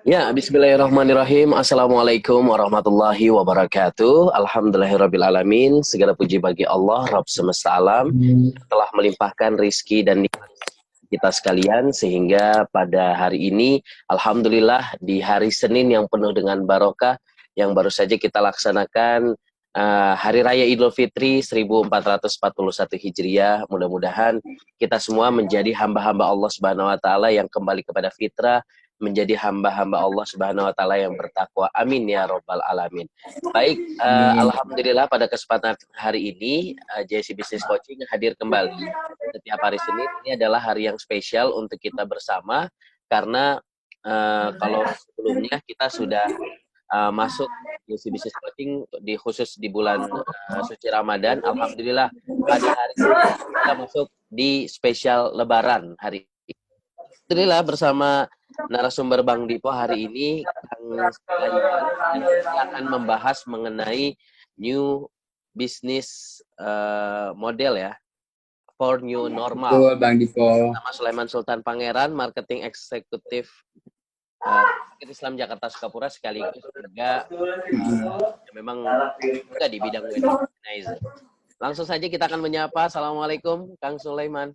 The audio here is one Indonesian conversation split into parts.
Ya, bismillahirrahmanirrahim. Assalamualaikum warahmatullahi wabarakatuh. Alhamdulillahirrabbilalamin. Segala puji bagi Allah, Rabb semesta alam, telah melimpahkan rizki dan nikmat kita sekalian, sehingga pada hari ini, Alhamdulillah, di hari Senin yang penuh dengan barokah, yang baru saja kita laksanakan, Hari Raya Idul Fitri 1441 Hijriah. Mudah-mudahan kita semua menjadi hamba-hamba Allah Subhanahu wa Ta'ala yang kembali kepada fitrah, menjadi hamba-hamba Allah Subhanahu wa Ta'ala yang bertakwa. Amin ya Rabbal Alamin. Baik, alhamdulillah pada kesempatan hari ini JC Business Coaching hadir kembali setiap hari Senin. Ini adalah hari yang spesial untuk kita bersama, karena kalau sebelumnya kita sudah masuk JC Business Coaching khusus di bulan suci Ramadan. Alhamdulillah pada hari ini kita masuk di spesial Lebaran hari ini. Alhamdulillah bersama narasumber Bang Dipo hari ini, Kang Sulaiman, dan kita akan membahas mengenai new business model ya, for new normal. Betul, Bang Dipo. Nama Sulaiman Sultan Pangeran, marketing eksekutif Islam Jakarta Sukapura, sekaligus juga memang juga di bidang wedding organizer. Langsung saja kita akan menyapa. Assalamualaikum Kang Sulaiman.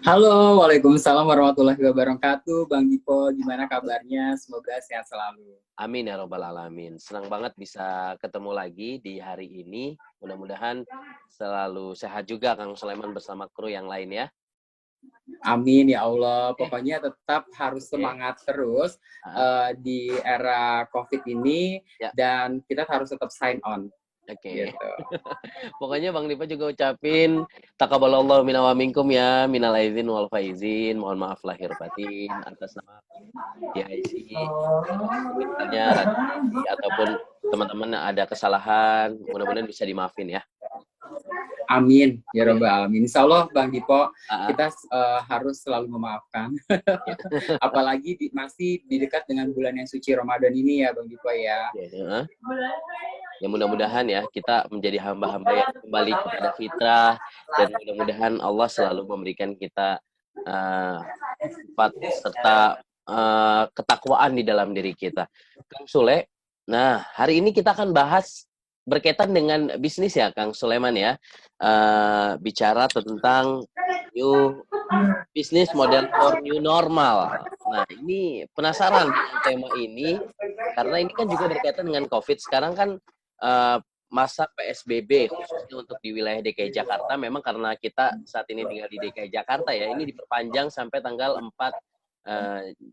Halo, waalaikumsalam warahmatullahi wabarakatuh. Bang Dipo, gimana kabarnya? Semoga sehat selalu. Amin ya Rabbal Alamin. Senang banget bisa ketemu lagi di hari ini. Mudah-mudahan selalu sehat juga Kang Sulaiman bersama kru yang lain ya. Amin ya Allah. Pokoknya tetap harus semangat terus di era COVID ini, dan kita harus tetap sign on. Oke. Gitu. Pokoknya Bang Dipo juga ucapin taqabbalallahu minna wa minkum ya, minal aizin wal faizin. Mohon maaf lahir batin atas nama DIC, misalnya ataupun teman-teman ada kesalahan, mudah-mudahan bisa dimaafin ya. Amin ya Rabbal Alamin. Insya Allah Bang Dipo, kita harus selalu memaafkan. Apalagi masih di dekat dengan bulan yang suci Ramadan ini ya Bang Dipo ya. Ya mudah-mudahan ya kita menjadi hamba-hamba yang kembali kepada fitrah, dan mudah-mudahan Allah selalu memberikan kita sifat serta ketakwaan di dalam diri kita. Kang Sule, nah hari ini kita akan bahas berkaitan dengan bisnis ya Kang Sulaiman ya, bicara tentang new business model for new normal. Nah ini penasaran dengan tema ini, karena ini kan juga berkaitan dengan COVID. Sekarang kan masa PSBB khususnya untuk di wilayah DKI Jakarta, memang karena kita saat ini tinggal di DKI Jakarta ya, ini diperpanjang sampai tanggal 4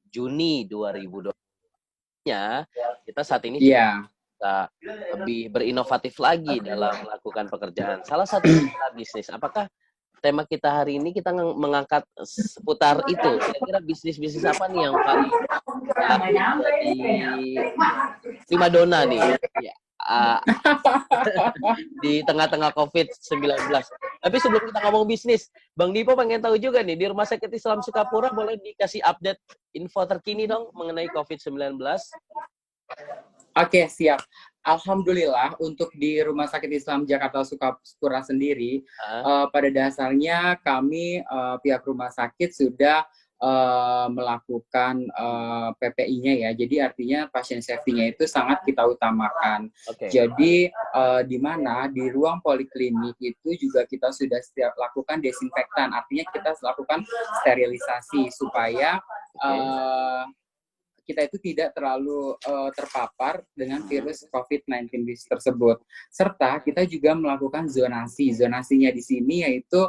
Juni 2020-nya. Kita saat ini kita lebih berinovatif lagi dalam melakukan pekerjaan. Salah satu bisnis, apakah tema kita hari ini kita mengangkat seputar itu? Kira-kira bisnis-bisnis apa nih yang paling di primadona nih ya, di tengah-tengah COVID-19. Tapi sebelum kita ngomong bisnis, Bang Dipo pengen tahu juga nih, di Rumah Sakit Islam Sukapura boleh dikasih update info terkini dong mengenai COVID-19? Oke, siap. Alhamdulillah untuk di Rumah Sakit Islam Jakarta Sukapura sendiri, pada dasarnya kami pihak rumah sakit sudah melakukan PPI-nya ya. Jadi artinya pasien safety-nya itu sangat kita utamakan. Jadi di mana di ruang poliklinik itu juga kita sudah lakukan desinfektan. Artinya kita lakukan sterilisasi supaya kita itu tidak terlalu terpapar dengan virus COVID-19 tersebut. Serta kita juga melakukan zonasi. Zonasinya di sini yaitu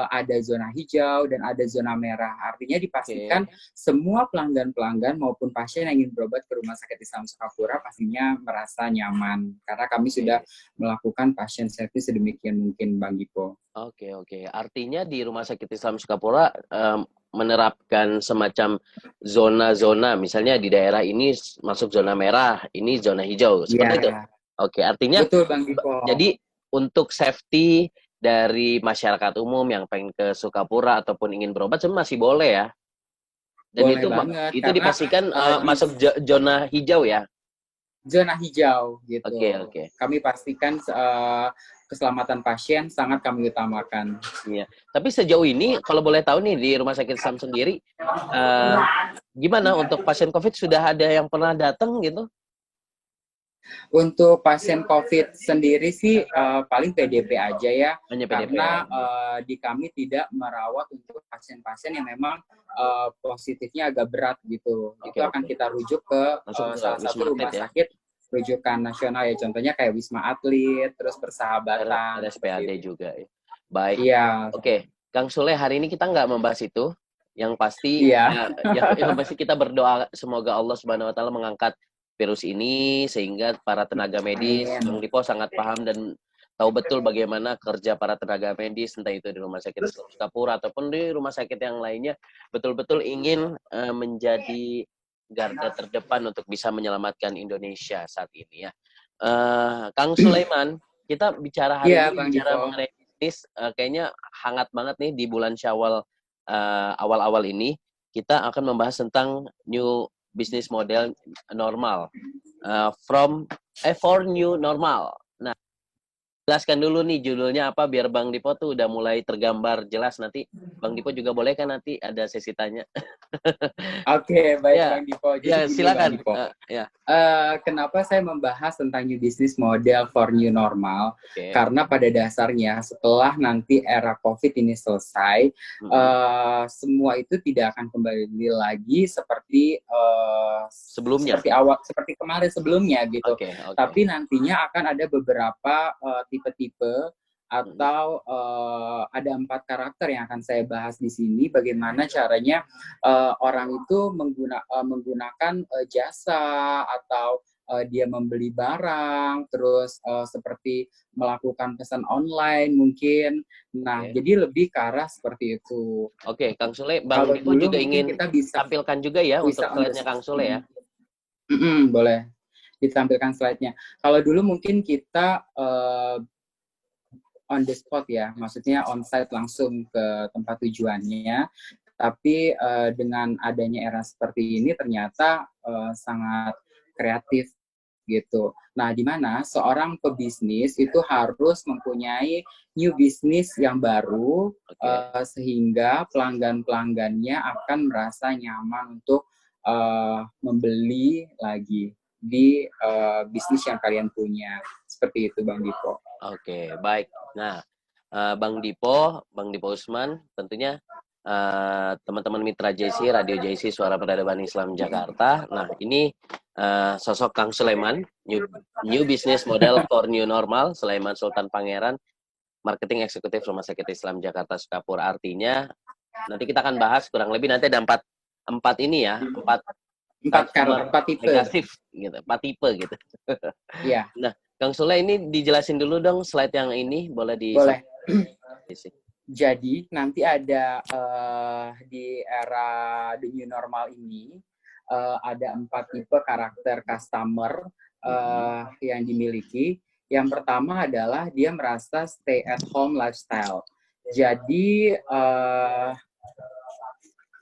ada zona hijau dan ada zona merah. Artinya dipastikan semua pelanggan-pelanggan maupun pasien yang ingin berobat ke Rumah Sakit Islam Sukapura pastinya merasa nyaman. Karena kami sudah melakukan pasien safety sedemikian mungkin, Bang Dipo. Oke. Artinya di Rumah Sakit Islam Sukapura menerapkan semacam zona-zona, misalnya di daerah ini masuk zona merah, ini zona hijau, seperti itu. Oke, artinya betul, Bang Dipo. Jadi untuk safety dari masyarakat umum yang pengen ke Sukapura ataupun ingin berobat sebenarnya masih boleh ya. Dan boleh itu banget, itu dipastikan masuk zona hijau ya. Zona hijau gitu. Oke. Kami pastikan keselamatan pasien sangat kami utamakan. Iya. Tapi sejauh ini, kalau boleh tahu nih di Rumah Sakit Islam sendiri, gimana untuk pasien COVID, sudah ada yang pernah datang gitu? Untuk pasien COVID sendiri sih paling PDP aja ya, Hanya PDP. karena di kami tidak merawat untuk pasien-pasien yang memang positifnya agak berat gitu. Itu akan kita rujuk ke salah satu rumah sakit rujukan nasional ya, contohnya kayak Wisma Atlet, terus Persahabatan. RSPAD juga ya. Baik. Iya. Oke, Kang Sule, hari ini kita nggak membahas itu. Yang pasti, yang pasti kita berdoa semoga Allah Subhanahu Wa Taala mengangkat virus ini sehingga para tenaga medis, Bang Dipo sangat paham dan tahu betul bagaimana kerja para tenaga medis, entah itu di Rumah Sakit Islam Sukapura ataupun di rumah sakit yang lainnya, betul-betul ingin menjadi garda terdepan untuk bisa menyelamatkan Indonesia saat ini ya. Kang Sulaiman, kita bicara hari ini bicara mengenai bisnis, kayaknya hangat banget nih di bulan Syawal awal-awal ini. Kita akan membahas tentang new business model normal, for new normal. Nah, jelaskan dulu nih judulnya apa biar Bang Dipo tuh udah mulai tergambar jelas. Nanti Bang Dipo juga boleh kan nanti ada sesi tanya. Oke, baik ya, Bang Dipo. Jadi ya, silakan. Dipo. Kenapa saya membahas tentang new business model for new normal? Karena pada dasarnya setelah nanti era COVID ini selesai, semua itu tidak akan kembali lagi seperti sebelumnya, seperti kemarin sebelumnya gitu. Tapi nantinya akan ada beberapa tipe-tipe atau ada 4 karakter yang akan saya bahas di sini. Bagaimana caranya orang itu menggunakan jasa atau dia membeli barang, terus seperti melakukan pesan online mungkin. Nah, jadi lebih ke arah seperti itu. Oke, Kang Sule, Bang Dipo juga ingin kita bisa tampilkan juga ya untuk slide-nya Kang Sule ya. Boleh ditampilkan slide-nya. Kalau dulu mungkin kita on the spot ya, maksudnya on-site langsung ke tempat tujuannya. Tapi dengan adanya era seperti ini ternyata sangat kreatif gitu. Nah, di mana seorang pebisnis itu harus mempunyai new business yang baru, sehingga pelanggan-pelanggannya akan merasa nyaman untuk membeli lagi di bisnis yang kalian punya. Seperti itu, Bang Dipo. Oke, baik. Nah, Bang Dipo Usman, tentunya teman-teman mitra JC, Radio JC, Suara Peradaban Islam Jakarta. Nah, ini sosok Kang Sulaiman, new business model for new normal, Sulaiman Sultan Pangeran, marketing eksekutif Rumah Sakit Islam Jakarta Sukapura. Artinya, nanti kita akan bahas kurang lebih nanti ada empat ini ya, empat tipe negatif gitu, 4 tipe gitu. Iya. Nah, Kang Sule, ini dijelasin dulu dong slide yang ini, boleh Boleh. Jadi nanti ada di era the new normal ini ada 4 tipe karakter customer yang dimiliki. Yang pertama adalah dia merasa stay at home lifestyle. Jadi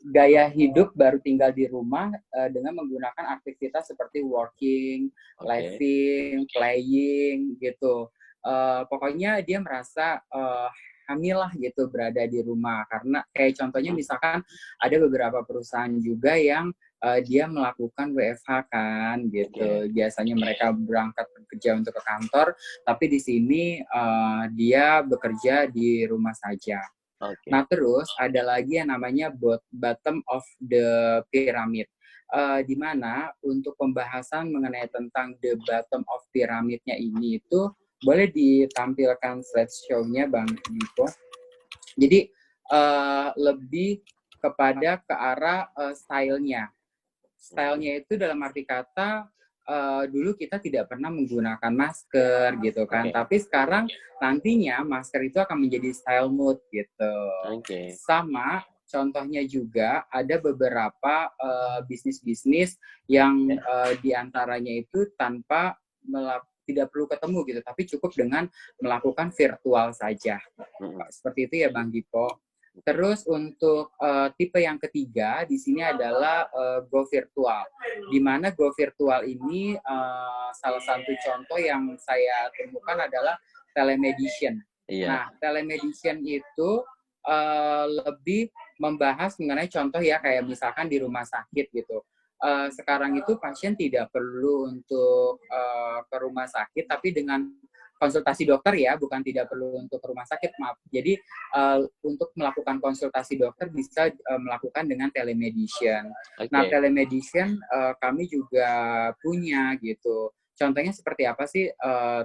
gaya hidup baru tinggal di rumah dengan menggunakan aktivitas seperti working, living, playing gitu. Pokoknya dia merasa hamil lah gitu berada di rumah, karena kayak contohnya misalkan ada beberapa perusahaan juga yang dia melakukan WFH kan gitu. Biasanya mereka berangkat bekerja untuk ke kantor, tapi di sini dia bekerja di rumah saja. Nah, terus ada lagi yang namanya bottom of the pyramid, di mana untuk pembahasan mengenai tentang the bottom of pyramidnya ini itu boleh ditampilkan slideshow-nya, Bang Dipo. Jadi lebih kepada ke arah style-nya. Style-nya itu dalam arti kata dulu kita tidak pernah menggunakan masker gitu kan, tapi sekarang nantinya masker itu akan menjadi style mode gitu. Sama contohnya juga ada beberapa bisnis-bisnis yang diantaranya itu tanpa tidak perlu ketemu gitu, tapi cukup dengan melakukan virtual saja. Seperti itu ya, Bang Dipo. Terus untuk tipe yang ketiga di sini adalah go virtual. Di mana go virtual ini salah satu contoh yang saya temukan adalah telemedicine. Iya. Nah, telemedicine itu lebih membahas mengenai contoh ya kayak misalkan di rumah sakit gitu. Sekarang itu pasien tidak perlu untuk ke rumah sakit, tapi dengan konsultasi dokter ya, bukan tidak perlu untuk ke rumah sakit, maaf. Jadi untuk melakukan konsultasi dokter bisa melakukan dengan telemedicine. Nah, telemedicine kami juga punya gitu. Contohnya seperti apa sih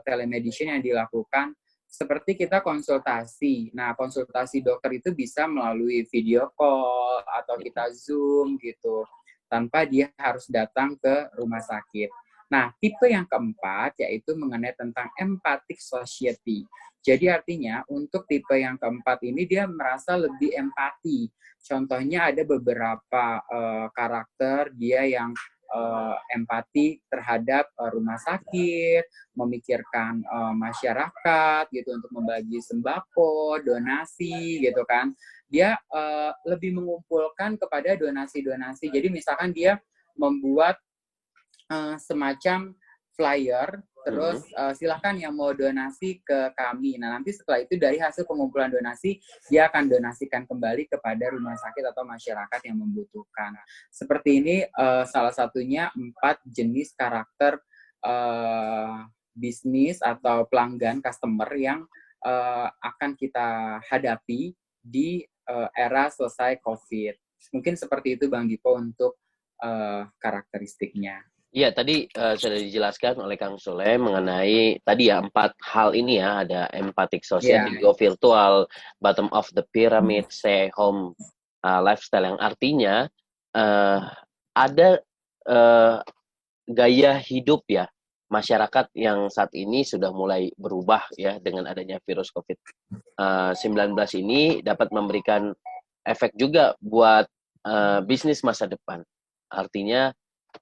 telemedicine yang dilakukan? Seperti kita konsultasi. Nah, konsultasi dokter itu bisa melalui video call atau kita Zoom gitu, tanpa dia harus datang ke rumah sakit. Nah, tipe yang keempat yaitu mengenai tentang empathic society. Jadi artinya untuk tipe yang keempat ini dia merasa lebih empati. Contohnya ada beberapa karakter dia yang empati terhadap rumah sakit, memikirkan masyarakat gitu untuk membagi sembako, donasi gitu kan. Dia lebih mengumpulkan kepada donasi-donasi. Jadi misalkan dia membuat semacam flyer, terus silahkan yang mau donasi ke kami. Nah, nanti setelah itu dari hasil pengumpulan donasi, dia akan donasikan kembali kepada rumah sakit atau masyarakat yang membutuhkan. Seperti ini salah satunya 4 jenis karakter bisnis atau pelanggan customer yang akan kita hadapi di era selesai COVID. Mungkin seperti itu Bang Dipo untuk karakteristiknya. Iya, tadi sudah dijelaskan oleh Kang Sule mengenai tadi ya 4 hal ini ya, ada empathic society, go virtual, bottom of the pyramid, stay home lifestyle, yang artinya ada gaya hidup ya masyarakat yang saat ini sudah mulai berubah ya dengan adanya virus COVID-19 ini dapat memberikan efek juga buat bisnis masa depan. Artinya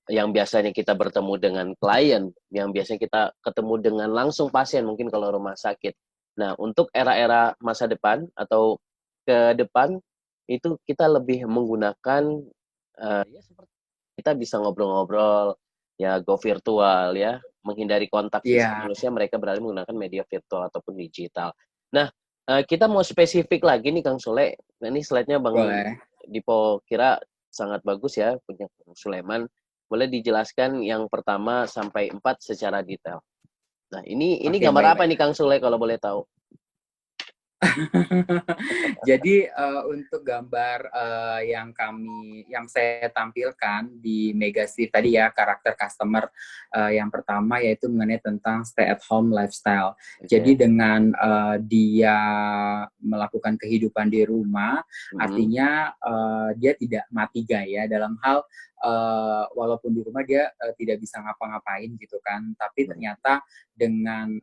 yang biasanya kita bertemu dengan klien, yang biasanya kita ketemu dengan langsung pasien mungkin kalau rumah sakit. Nah, untuk era-era masa depan atau ke depan itu kita lebih menggunakan ya seperti kita bisa ngobrol-ngobrol ya, go virtual ya, menghindari kontak fisik manusia, mereka beralih menggunakan media virtual ataupun digital. Nah, kita mau spesifik lagi nih Kang Sule. Nah, ini slide-nya Bang Dipo kira sangat bagus ya punya Kang Sulaiman. Boleh dijelaskan yang pertama sampai 4 secara detail. Nah, ini gambar apa nih Kang Sule kalau boleh tahu? Jadi untuk gambar yang saya tampilkan di Megasif tadi ya, karakter customer yang pertama yaitu mengenai tentang stay at home lifestyle. Jadi dengan dia melakukan kehidupan di rumah, artinya dia tidak mati gaya dalam hal walaupun di rumah dia tidak bisa ngapa-ngapain gitu kan, tapi ternyata dengan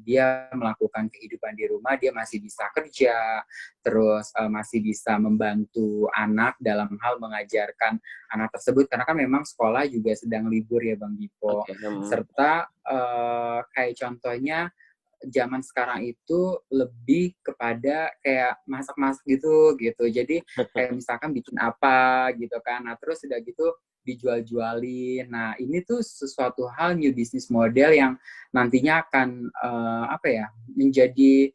dia melakukan kehidupan di rumah, dia masih bisa kerja, terus masih bisa membantu anak dalam hal mengajarkan anak tersebut, karena kan memang sekolah juga sedang libur ya Bang Dipo. Serta kayak contohnya zaman sekarang itu lebih kepada kayak masak-masak gitu. Jadi kayak misalkan bikin apa gitu kan, nah terus udah gitu dijual-jualin. Nah, ini tuh sesuatu hal new business model yang nantinya akan menjadi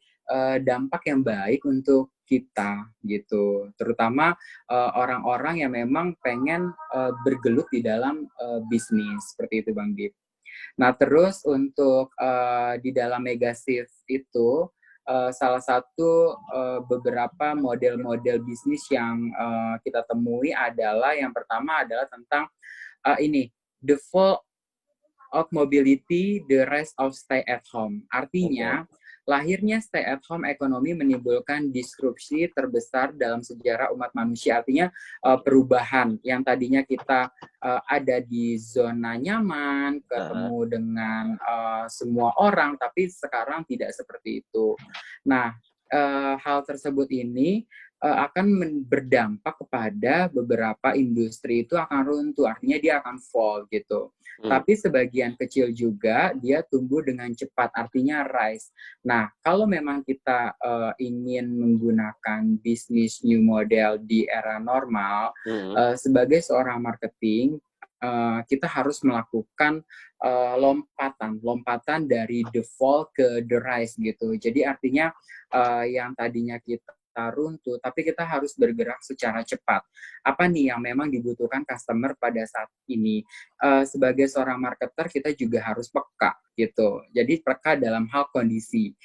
dampak yang baik untuk kita gitu. Terutama orang-orang yang memang pengen bergelut di dalam bisnis seperti itu Bang Dip. Nah, terus untuk di dalam Megasif itu salah satu beberapa model-model bisnis yang kita temui adalah yang pertama adalah tentang the fall of mobility, the rest of stay at home. Artinya lahirnya stay at home ekonomi menimbulkan disrupsi terbesar dalam sejarah umat manusia. Artinya perubahan yang tadinya kita ada di zona nyaman, ketemu dengan semua orang, tapi sekarang tidak seperti itu. Nah, hal tersebut ini akan berdampak kepada beberapa industri itu akan runtuh, artinya dia akan fall gitu. Tapi sebagian kecil juga dia tumbuh dengan cepat, artinya rise. Nah, kalau memang kita ingin menggunakan bisnis new model di era normal, sebagai seorang marketing, kita harus melakukan lompatan dari the fall ke the rise gitu. Jadi artinya yang tadinya kita runtuh, tapi kita harus bergerak secara cepat. Apa nih yang memang dibutuhkan customer pada saat ini? Sebagai seorang marketer, kita juga harus peka gitu. Jadi peka dalam hal kondisi.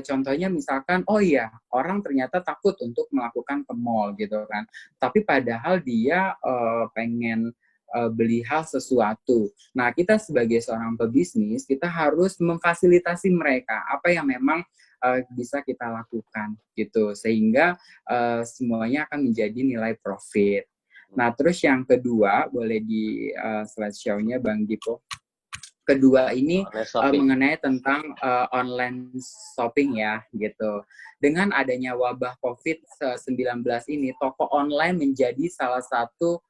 Contohnya misalkan, oh iya, orang ternyata takut untuk melakukan ke mall gitu kan. Tapi padahal dia pengen beli hal sesuatu. Nah, kita sebagai seorang pebisnis, kita harus memfasilitasi mereka apa yang memang bisa kita lakukan gitu, sehingga semuanya akan menjadi nilai profit. Nah, terus yang kedua, boleh di slideshow-nya Bang Dipo. Kedua ini mengenai tentang online shopping ya gitu. Dengan adanya wabah COVID-19 ini, toko online menjadi salah satu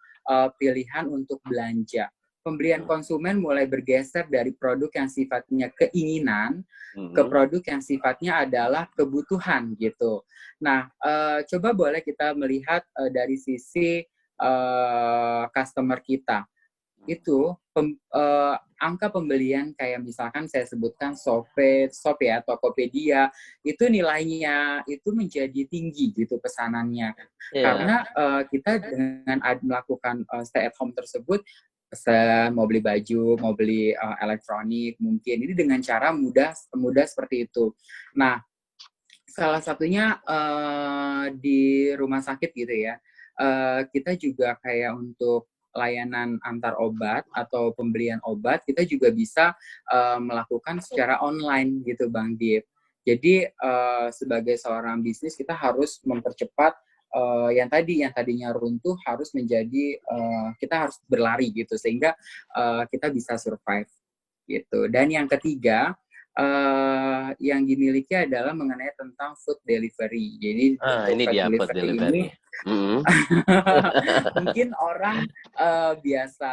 pilihan untuk belanja. Pembelian konsumen mulai bergeser dari produk yang sifatnya keinginan ke produk yang sifatnya adalah kebutuhan gitu. Nah, coba boleh kita melihat dari sisi customer kita. Itu angka pembelian kayak misalkan saya sebutkan Shop ya, Tokopedia, itu nilainya itu menjadi tinggi gitu pesanannya. Karena kita dengan melakukan stay at home tersebut, pesan, mau beli baju, mau beli elektronik, mungkin ini dengan cara mudah seperti itu. Nah, salah satunya di rumah sakit gitu ya, kita juga kayak untuk layanan antar obat atau pembelian obat, kita juga bisa melakukan secara online gitu Bang Diep. Jadi sebagai seorang bisnis kita harus mempercepat yang tadinya runtuh harus menjadi kita harus berlari gitu sehingga kita bisa survive gitu. Dan yang ketiga yang dimiliki adalah mengenai tentang food delivery. Jadi untuk ini dia food delivery ini mungkin orang biasa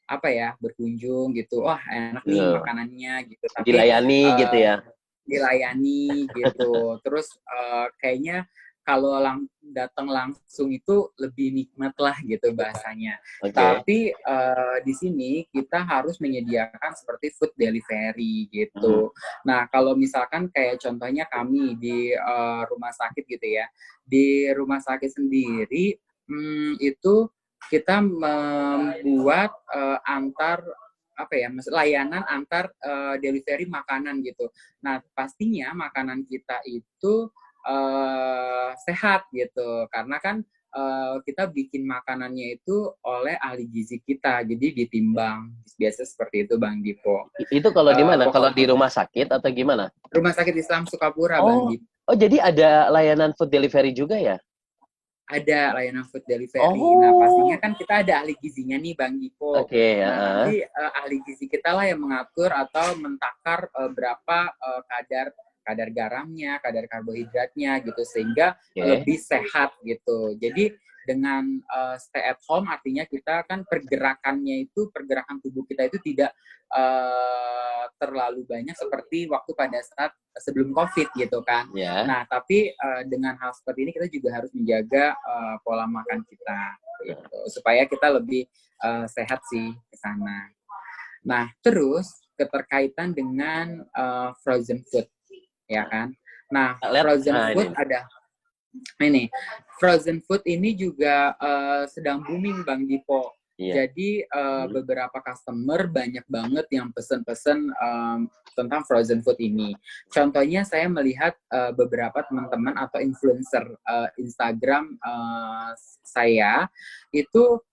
apa ya berkunjung gitu, wah enak nih makanannya gitu, tapi dilayani gitu ya. Dilayani gitu. Terus kayaknya kalau datang langsung itu lebih nikmat lah gitu bahasanya. Tapi di sini kita harus menyediakan seperti food delivery gitu. Nah, kalau misalkan kayak contohnya kami di rumah sakit gitu ya. Di rumah sakit sendiri itu kita membuat layanan antar delivery makanan gitu. Nah, pastinya makanan kita itu sehat gitu, karena kan kita bikin makanannya itu oleh ahli gizi kita, jadi ditimbang. Biasa seperti itu Bang Dipo. Itu kalau di mana? Kalau di rumah sakit atau gimana? Rumah Sakit Islam Sukapura Bang Dipo. Oh, jadi ada layanan food delivery juga ya? Ada layanan food delivery. Nah, pastinya kan kita ada ahli gizinya nih Bang Dipo. Nah, nanti ahli gizi kita lah yang mengatur atau mentakar berapa kadar garamnya, kadar karbohidratnya gitu sehingga lebih sehat gitu. Jadi dengan stay at home artinya kita kan pergerakan tubuh kita itu tidak terlalu banyak seperti waktu pada saat sebelum COVID gitu kan. Nah, tapi dengan hal seperti ini kita juga harus menjaga pola makan kita gitu supaya kita lebih sehat sih ke sana. Nah, terus keterkaitan dengan frozen food ya kan. Nah, frozen food ada ini. Frozen food ini juga sedang booming Bang Dipo. Jadi beberapa customer banyak banget yang pesen-pesen tentang frozen food ini. Contohnya saya melihat beberapa teman-teman atau influencer Instagram saya itu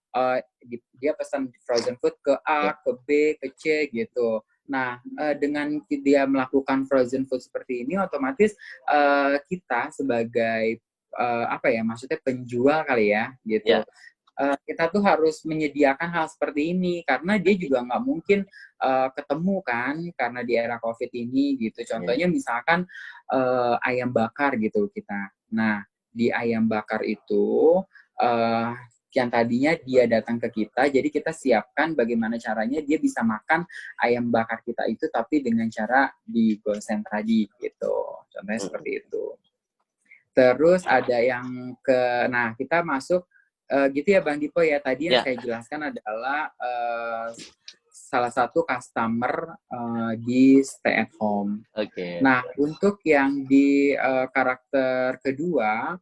dia pesan frozen food ke A, ke B, ke C gitu. Nah, dengan dia melakukan frozen food seperti ini, otomatis kita sebagai maksudnya penjual kali ya, gitu. Kita tuh harus menyediakan hal seperti ini karena dia juga nggak mungkin ketemu kan karena di era COVID ini gitu. Contohnya misalkan ayam bakar gitu kita. Nah, di ayam bakar itu yang tadinya dia datang ke kita, jadi kita siapkan bagaimana caranya dia bisa makan ayam bakar kita itu tapi dengan cara digosen tadi gitu. Contohnya seperti itu. Terus ada yang nah kita masuk gitu ya Bang Dipo ya. Tadi yang Ya, saya jelaskan adalah salah satu customer di stay at home. oke. Nah, untuk yang di karakter kedua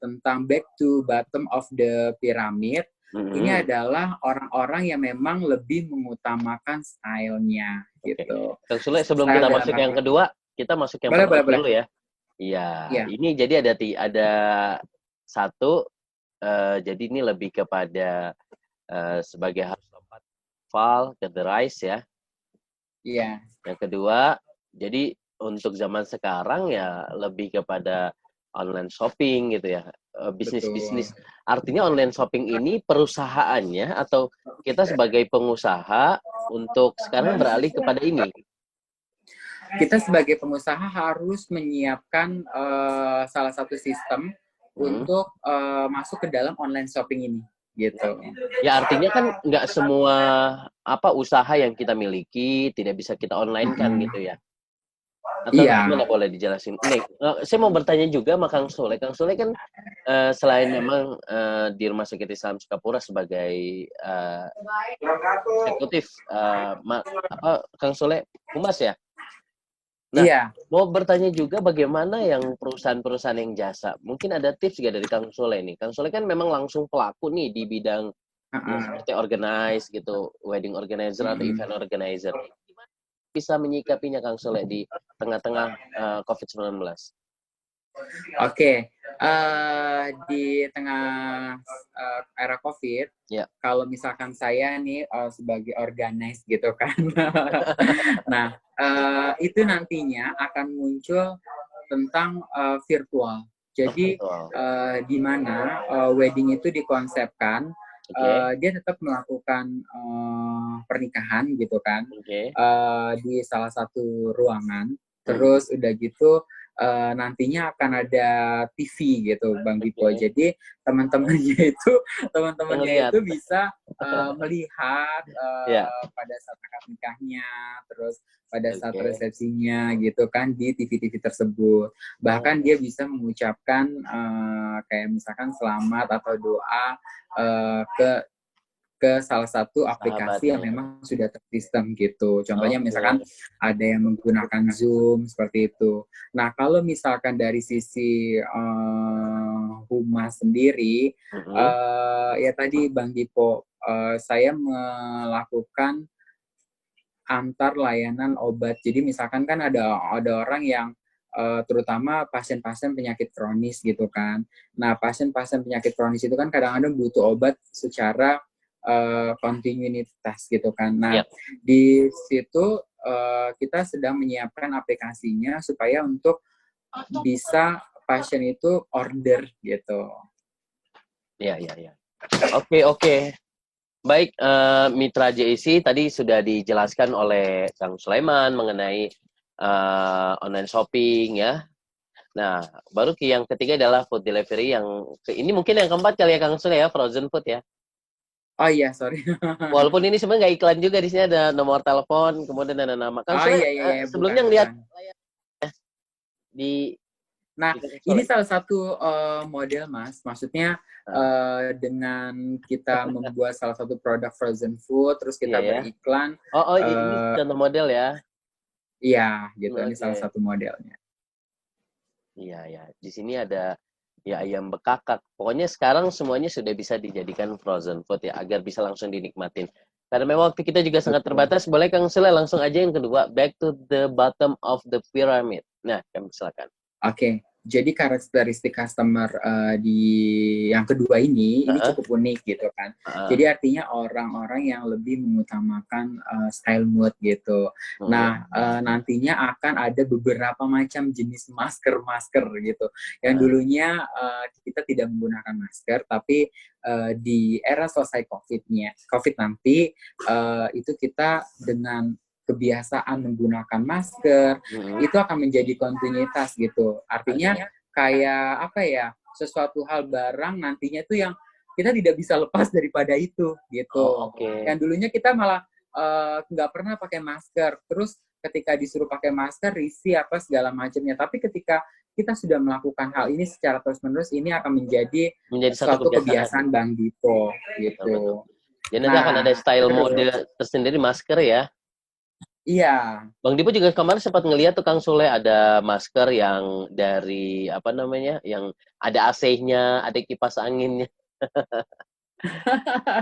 tentang back to bottom of the pyramid, ini Mhm. adalah orang-orang yang memang lebih mengutamakan stylenya Oke. gitu. Kang Sule, sebelum Style kita dalam masuk yang arti kedua, kita masuk yang boleh boleh pertama boleh. dulu ya. Iya, Iya, ini jadi ada satu, jadi ini lebih kepada sebagai harus lompat Val ke The Rise ya. iya, Yang kedua, jadi untuk zaman sekarang ya lebih kepada online shopping gitu ya. betul. Bisnis-bisnis. Artinya online shopping ini perusahaannya atau kita sebagai pengusaha untuk sekarang beralih kepada ini. Kita sebagai pengusaha harus menyiapkan salah satu sistem Hmm. untuk masuk ke dalam online shopping ini, gitu. Ya artinya kan nggak semua usaha yang kita miliki tidak bisa kita online kan Mm-mm. gitu ya. Atau Iya, gimana, boleh dijelasin? Nih, saya mau bertanya juga sama Kang Sule. Kang Sule kan selain memang di Rumah Sakit Islam Sukapura sebagai eksekutif, Kang Sule humas ya. Nah, iya. mau bertanya juga bagaimana yang perusahaan-perusahaan yang jasa. Mungkin ada tips nggak dari Kang Sule nih? Kang Sule kan memang langsung pelaku nih di bidang ya Uh-uh. seperti organize gitu, wedding organizer atau Mm-mm. event organizer. Bisa menyikapinya Kang Sule di tengah-tengah COVID-19? Oke, di tengah era COVID, Ya. kalau misalkan saya nih sebagai organize gitu kan, nah itu nantinya akan muncul tentang virtual. Oh, Jadi virtual. di mana wedding itu dikonsepkan, Oke, dia tetap melakukan pernikahan gitu kan oke, di salah satu ruangan. mhm, Terus udah gitu nantinya akan ada TV gitu Bang Dipo. oke. Jadi teman-temannya itu teman-temannya Ngelihat, itu bisa melihat ya, pada saat akad nikahnya, terus pada saat oke. resepsinya gitu kan di TV-TV tersebut. Bahkan Oh, dia bisa mengucapkan kayak misalkan selamat atau doa ke salah satu aplikasi yang sahabatnya. memang sudah tersistem gitu. Contohnya misalkan Oke. ada yang menggunakan Zoom seperti itu. Nah, kalau misalkan dari sisi humas sendiri, Mhm, ya tadi Bang Dipo, saya melakukan antar layanan obat. Jadi misalkan kan ada orang yang terutama pasien-pasien penyakit kronis gitu kan. Nah, pasien-pasien penyakit kronis itu kan kadang-kadang butuh obat secara kontinuitas gitu kan. Nah, ya. di situ kita sedang menyiapkan aplikasinya supaya untuk bisa pasien itu order gitu. Ya, ya, ya. Oke, oke. Baik, Mitra JEC tadi sudah dijelaskan oleh Kang Sulaiman mengenai online shopping ya. Nah, baru yang ketiga adalah food delivery ini mungkin yang keempat kali ya Kang Sule ya, frozen food ya. Oh iya, sorry. Walaupun ini sebenarnya nggak iklan juga, di sini ada nomor telepon, kemudian ada nama. Kang Oh Sule iya iya iya, bukan sebelumnya ngelihat bukan. di Nah, Kang ini Sule. salah satu model, Mas. Maksudnya Nah, dengan kita membuat salah satu produk frozen food, terus iya kita ya. beriklan, Oh, ini contoh model ya. iya gitu. Ini salah Oke. satu modelnya. Iya ya. Di sini ada ya ayam bekakak. Pokoknya sekarang semuanya sudah bisa dijadikan frozen food ya agar bisa langsung dinikmatin. Karena memang waktu kita juga sangat Betul. terbatas, boleh Kang Sule langsung aja yang kedua, back to the bottom of the pyramid. Nah, kami silakan. Oke, jadi karakteristik customer di yang kedua ini Heeh, cukup unik gitu kan. heeh, Jadi artinya orang-orang yang lebih mengutamakan style mood gitu. mhm, Nah, nantinya akan ada beberapa macam jenis masker-masker gitu. Yang heeh, dulunya kita tidak menggunakan masker, tapi di era selesai COVID nanti itu kita dengan kebiasaan menggunakan masker mhm. itu akan menjadi kontinuitas gitu. Artinya Oke. kayak apa ya, sesuatu hal barang nantinya tuh yang kita tidak bisa lepas daripada itu Oh, gitu. oke. Yang dulunya kita malah nggak pernah pakai masker, terus ketika disuruh pakai masker risih apa segala macamnya. Tapi ketika kita sudah melakukan hal ini secara terus-menerus, ini akan menjadi satu suatu kebiasaan Bang Dipo gitu. Jadi nanti akan ada style mode tersendiri masker ya. Iya. Bang Dipo juga kemarin sempat ngeliat tuh Kang Sule ada masker yang dari apa namanya, yang ada AC-nya, ada kipas anginnya.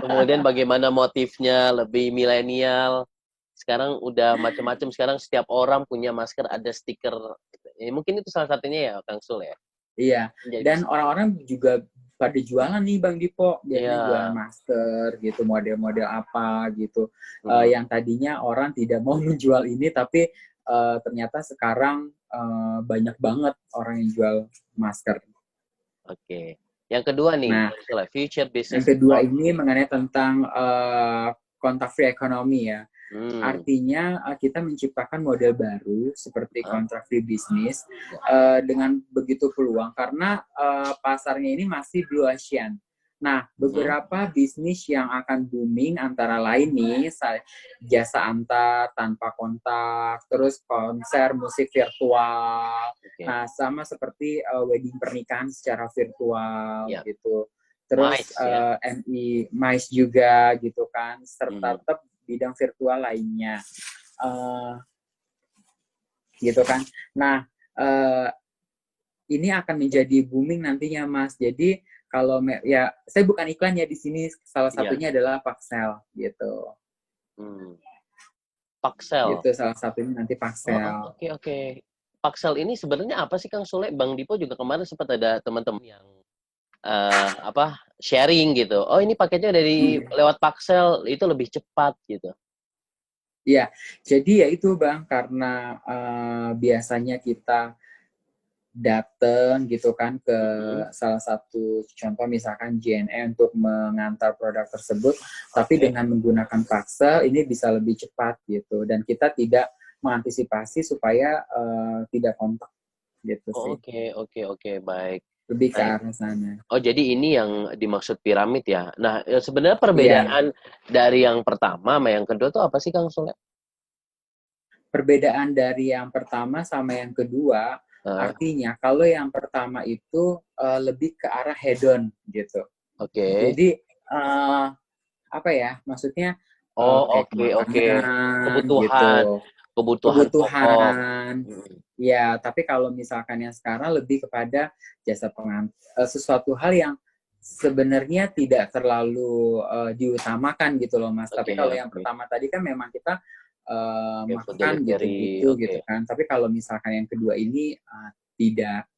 Kemudian bagaimana motifnya lebih milenial. Sekarang udah macam-macam. Sekarang setiap orang punya masker ada stiker. Mungkin itu salah satunya ya Kang Sule ya. Iya. Dan orang-orang juga pada jualan nih Bang Dipo, biasanya jualan masker gitu, model-model apa gitu. Yang tadinya orang tidak mau menjual ini, tapi ternyata sekarang banyak banget orang yang jual masker. Oke. Yang kedua nih, future business. Yang kedua ini mengenai tentang contact free economy ya. Artinya kita menciptakan model baru seperti contract free business dengan begitu peluang karena pasarnya ini masih blue ocean. Nah, beberapa bisnis yang akan booming antara lain nih jasa antar tanpa kontak, terus konser musik virtual. Nah, sama seperti wedding pernikahan secara virtual gitu. Terus MICE juga gitu kan, serta tetap bidang virtual lainnya, gitu kan. Nah, ini akan menjadi booming nantinya, Mas. Jadi kalau ya, saya bukan iklan ya di sini. Salah satunya adalah Paxel, gitu. Paxel. Itu salah satunya nanti Paxel. Oke. Paxel ini sebenarnya apa sih Kang Sule? Bang Dipo juga kemarin sempat ada teman-teman yang sharing gitu. Oh ini paketnya dari lewat Paxel itu lebih cepat gitu. Iya, jadi ya itu Bang, karena biasanya kita datang gitu kan ke salah satu contoh misalkan JNE untuk mengantar produk tersebut, tapi dengan menggunakan Paxel ini bisa lebih cepat gitu, dan kita tidak mengantisipasi supaya tidak kontak gitu sih. Oke, baik. Lebih ke arah sana. Oh, jadi ini yang dimaksud piramid ya. Nah, sebenarnya perbedaan dari yang pertama sama yang kedua tuh apa sih, Kang Sule? Perbedaan dari yang pertama sama yang kedua, artinya kalau yang pertama itu lebih ke arah hedon gitu. Jadi apa ya? Maksudnya kebutuhan. Ya, tapi kalau misalkan yang sekarang lebih kepada jasa pengantar, sesuatu hal yang sebenarnya tidak terlalu diutamakan gitu loh Mas. Tapi kalau yang pertama tadi kan memang kita makan gitu kan. Tapi kalau misalkan yang kedua ini tidak.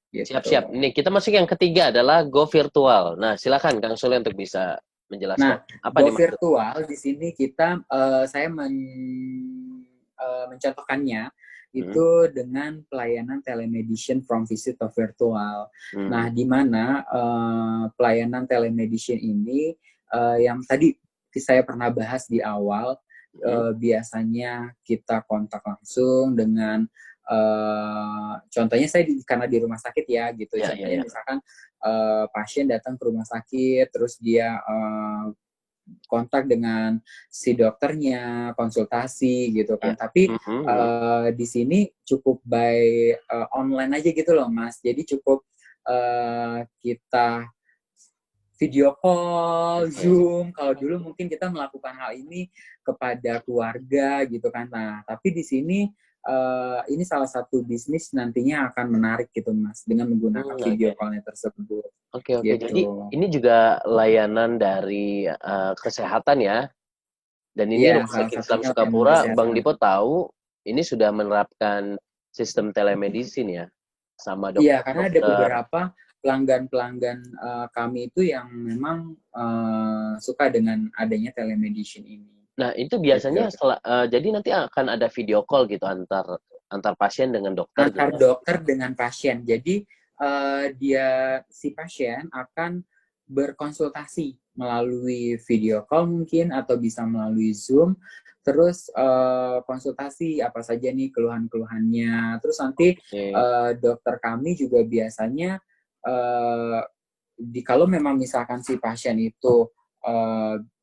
Gitu. Siap. Nih kita masuk yang ketiga adalah go virtual. Nah, silakan Kang Sule untuk bisa menjelaskan. Nah, go virtual di sini kita saya mencontohkannya itu dengan pelayanan telemedicine from visit to virtual. Nah, di mana pelayanan telemedicine ini yang tadi saya pernah bahas di awal, biasanya kita kontak langsung dengan contohnya saya karena di rumah sakit ya gitu. Contohnya misalkan pasien datang ke rumah sakit, terus dia kontak dengan si dokternya, konsultasi gitu kan. Tapi di sini cukup by online aja gitu loh Mas. Jadi cukup kita video call, Zoom. Kalau dulu mungkin kita melakukan hal ini kepada keluarga gitu kan. Nah, tapi di sini ini salah satu bisnis nantinya akan menarik gitu Mas dengan menggunakan video call-nya tersebut. Oke. Gitu. Jadi ini juga layanan dari kesehatan ya. Dan ini Rumah Sakit Islam Sukapura, Bang Dipo tahu ini sudah menerapkan sistem telemedicine ya sama dokter. Iya, karena ada beberapa pelanggan kami itu yang memang suka dengan adanya telemedicine ini. Nah, itu biasanya jadi nanti akan ada video call gitu antar pasien dengan dokter. Antar dokter dengan pasien. Jadi si pasien akan berkonsultasi melalui video call mungkin atau bisa melalui Zoom. Terus konsultasi apa saja nih keluhan-keluhannya. Terus nanti dokter kami juga biasanya kalau memang misalkan si pasien itu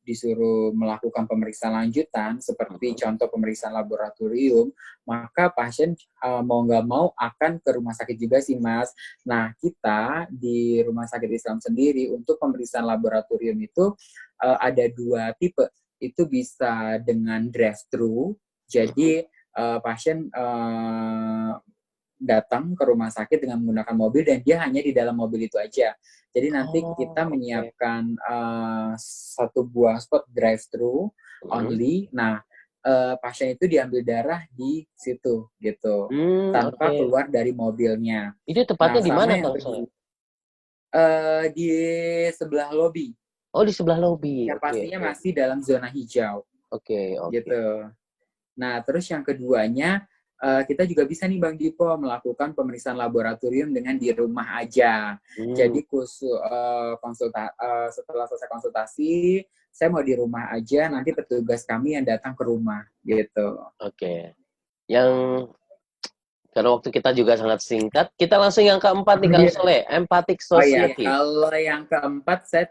disuruh melakukan pemeriksaan lanjutan seperti contoh pemeriksaan laboratorium, maka pasien mau nggak mau akan ke rumah sakit juga sih Mas. Nah kita di rumah sakit Islam sendiri untuk pemeriksaan laboratorium itu ada 2 tipe. Itu bisa dengan drive-thru, jadi pasien datang ke rumah sakit dengan menggunakan mobil dan dia hanya di dalam mobil itu aja. Jadi nanti kita menyiapkan satu buah spot drive-thru only. Nah, pasien itu diambil darah di situ gitu, tanpa keluar dari mobilnya. Itu tepatnya Nah, di sama mana yang Kang kedua, Soleh? di sebelah lobi. Oh, di sebelah lobi. Yang pastinya masih dalam zona hijau. Gitu. Nah, terus yang keduanya, kita juga bisa nih Bang Dipo melakukan pemeriksaan laboratorium dengan di rumah aja. Jadi setelah selesai konsultasi, saya mau di rumah aja, nanti petugas kami yang datang ke rumah gitu. Yang karena waktu kita juga sangat singkat, kita langsung yang keempat nih Kang Soleh, empathic society. Kalau yang keempat saya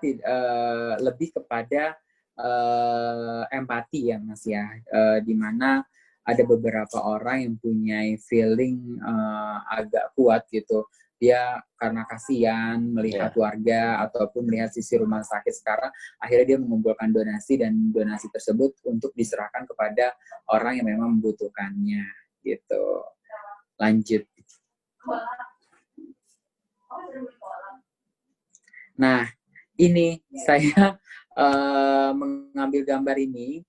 lebih kepada empati ya Mas ya, di mana ada beberapa orang yang punya feeling agak kuat gitu. Dia karena kasihan melihat warga ataupun melihat sisi rumah sakit sekarang, akhirnya dia mengumpulkan donasi dan donasi tersebut untuk diserahkan kepada orang yang memang membutuhkannya gitu. Lanjut. Nah, ini saya mengambil gambar ini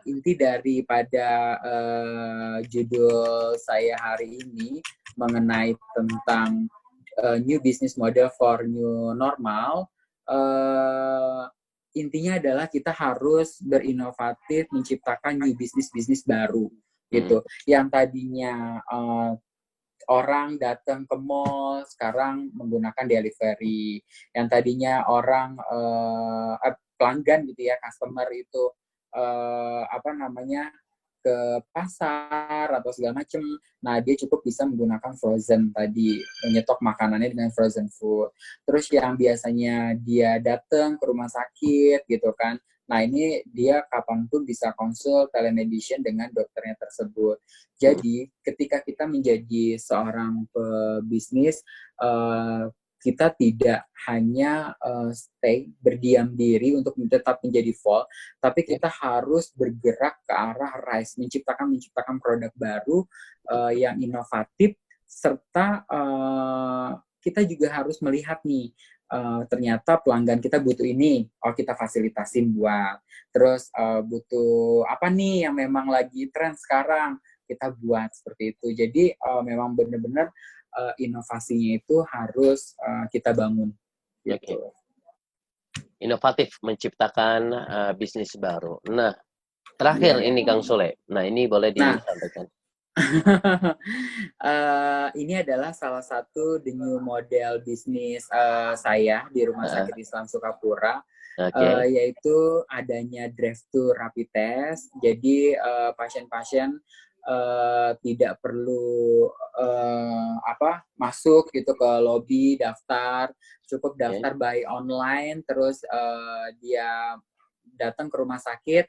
inti daripada judul saya hari ini mengenai tentang new business model for new normal. Intinya adalah kita harus berinovatif menciptakan new bisnis baru gitu. Yang tadinya orang datang ke mall sekarang menggunakan delivery. Yang tadinya orang pelanggan gitu ya, customer itu ke pasar atau segala macam. Nah, dia cukup bisa menggunakan frozen tadi, menyetok makanannya dengan frozen food. Terus yang biasanya dia datang ke rumah sakit gitu kan. Nah, ini dia kapanpun bisa konsul telemedicine dengan dokternya tersebut. Jadi, ketika kita menjadi seorang pebisnis, kita tidak hanya stay berdiam diri untuk tetap menjadi volt, tapi kita harus bergerak ke arah rise, menciptakan produk baru yang inovatif, serta kita juga harus melihat nih ternyata pelanggan kita butuh ini, kita fasilitasin buat. Terus butuh apa nih yang memang lagi tren sekarang, kita buat seperti itu. Jadi memang benar-benar inovasinya itu harus kita bangun. Gitu. Inovatif, menciptakan bisnis baru. Nah, terakhir ini Kang Soleh. Nah, ini boleh disampaikan. Ini adalah salah satu the new model bisnis saya di Rumah Sakit Islam Sukapura, yaitu adanya drive-thru rapid test. Jadi pasien-pasien tidak perlu masuk gitu ke lobi daftar, cukup daftar by online, terus dia datang ke rumah sakit,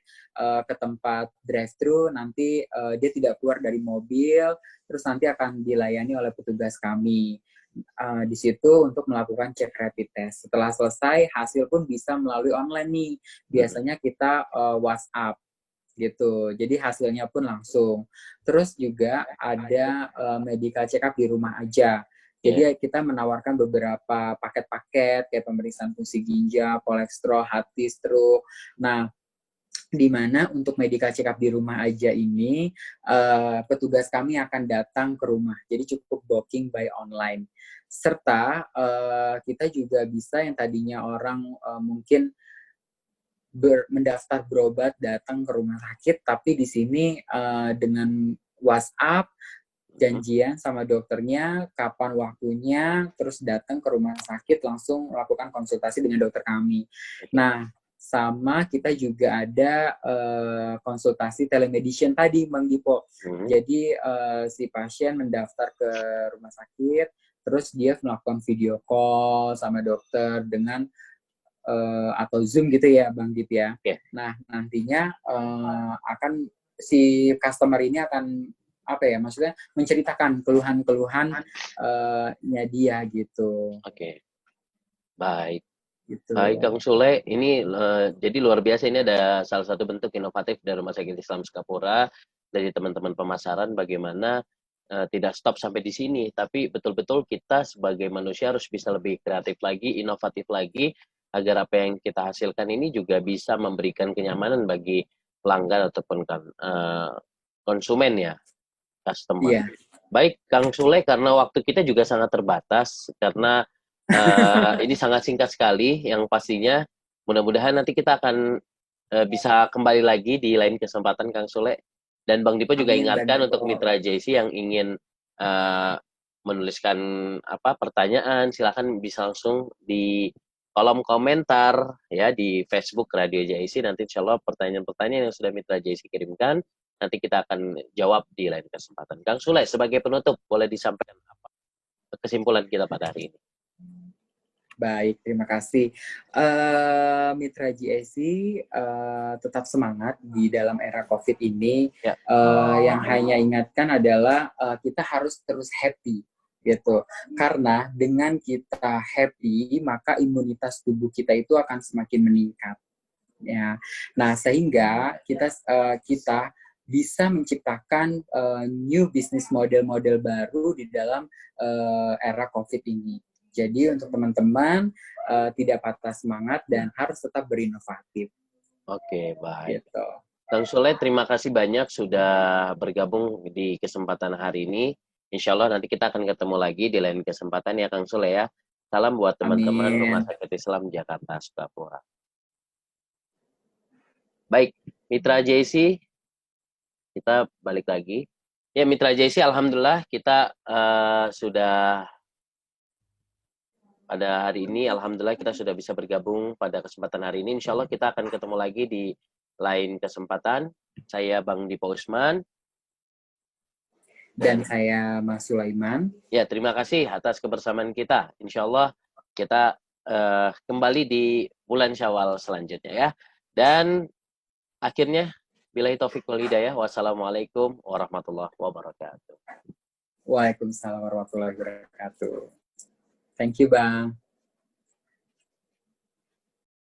ke tempat drive-thru, nanti dia tidak keluar dari mobil, terus nanti akan dilayani oleh petugas kami di situ untuk melakukan cek rapid test. Setelah selesai, hasil pun bisa melalui online nih. Biasanya kita WhatsApp gitu. Jadi hasilnya pun langsung. Terus juga ada medical check up di rumah aja. Jadi kita menawarkan beberapa paket-paket kayak pemeriksaan fungsi ginjal, kolesterol, hati, stroke. Nah, di mana untuk medical check up di rumah aja ini petugas kami akan datang ke rumah. Jadi cukup booking by online. Serta kita juga bisa yang tadinya orang mungkin mendaftar berobat datang ke rumah sakit, tapi di sini dengan WhatsApp janjian sama dokternya kapan waktunya, terus datang ke rumah sakit langsung melakukan konsultasi dengan dokter kami. Nah, sama kita juga ada konsultasi telemedicine tadi Bang Dipo. Jadi si pasien mendaftar ke rumah sakit, terus dia melakukan video call sama dokter dengan atau Zoom gitu ya Bang Dip ya. Oke. Nah, nantinya akan si customer ini akan apa ya, maksudnya menceritakan keluhan-keluhannya dia gitu. Oke. Baik. Gitu. Baik Kang Sule, ini jadi luar biasa, ini ada salah satu bentuk inovatif dari Rumah Sakit Islam Sukapura, dari teman-teman pemasaran, bagaimana tidak stop sampai di sini, tapi betul-betul kita sebagai manusia harus bisa lebih kreatif lagi, inovatif lagi, agar apa yang kita hasilkan ini juga bisa memberikan kenyamanan bagi pelanggan ataupun konsumen ya, customer. Iya. Baik Kang Sule, karena waktu kita juga sangat terbatas, karena ini sangat singkat sekali, yang pastinya mudah-mudahan nanti kita akan bisa kembali lagi di lain kesempatan Kang Sule. Dan Bang Dipo juga Amin, Bang ingatkan untuk Dipo. mitra JC yang ingin menuliskan pertanyaan, silakan bisa langsung di kolom komentar ya di Facebook Radio JC. Nanti insya Allah pertanyaan-pertanyaan yang sudah mitra JC kirimkan, nanti kita akan jawab di lain kesempatan. Kang Sule, sebagai penutup, boleh disampaikan apa kesimpulan kita pada hari ini? Baik, terima kasih. Mitra GSC tetap semangat di dalam era COVID ini. Ya. Yang hanya ingatkan adalah kita harus terus happy, gitu. Karena dengan kita happy, maka imunitas tubuh kita itu akan semakin meningkat. Ya. Nah, sehingga kita bisa menciptakan new business model-model baru di dalam era COVID ini. Jadi untuk teman-teman tidak patah semangat dan harus tetap berinovatif. Oke, baik. Gitu. Kang Sule, terima kasih banyak sudah bergabung di kesempatan hari ini. Insya Allah nanti kita akan ketemu lagi di lain kesempatan ya Kang Sule ya. Salam buat teman-teman Rumah Sakit Islam Jakarta Sukapura. Baik, Mitra JC, kita balik lagi. Ya Mitra JC, alhamdulillah kita sudah pada hari ini, alhamdulillah kita sudah bisa bergabung pada kesempatan hari ini. Insya Allah kita akan ketemu lagi di lain kesempatan. Saya Bang Dipo Usman. Dan saya Mas Sulaiman. Ya, terima kasih atas kebersamaan kita. Insya Allah kita kembali di bulan Syawal selanjutnya ya. Dan akhirnya, billahi taufiq wal hidayah. Wassalamualaikum warahmatullahi wabarakatuh. Waalaikumsalam warahmatullahi wabarakatuh. Thank you, Bang.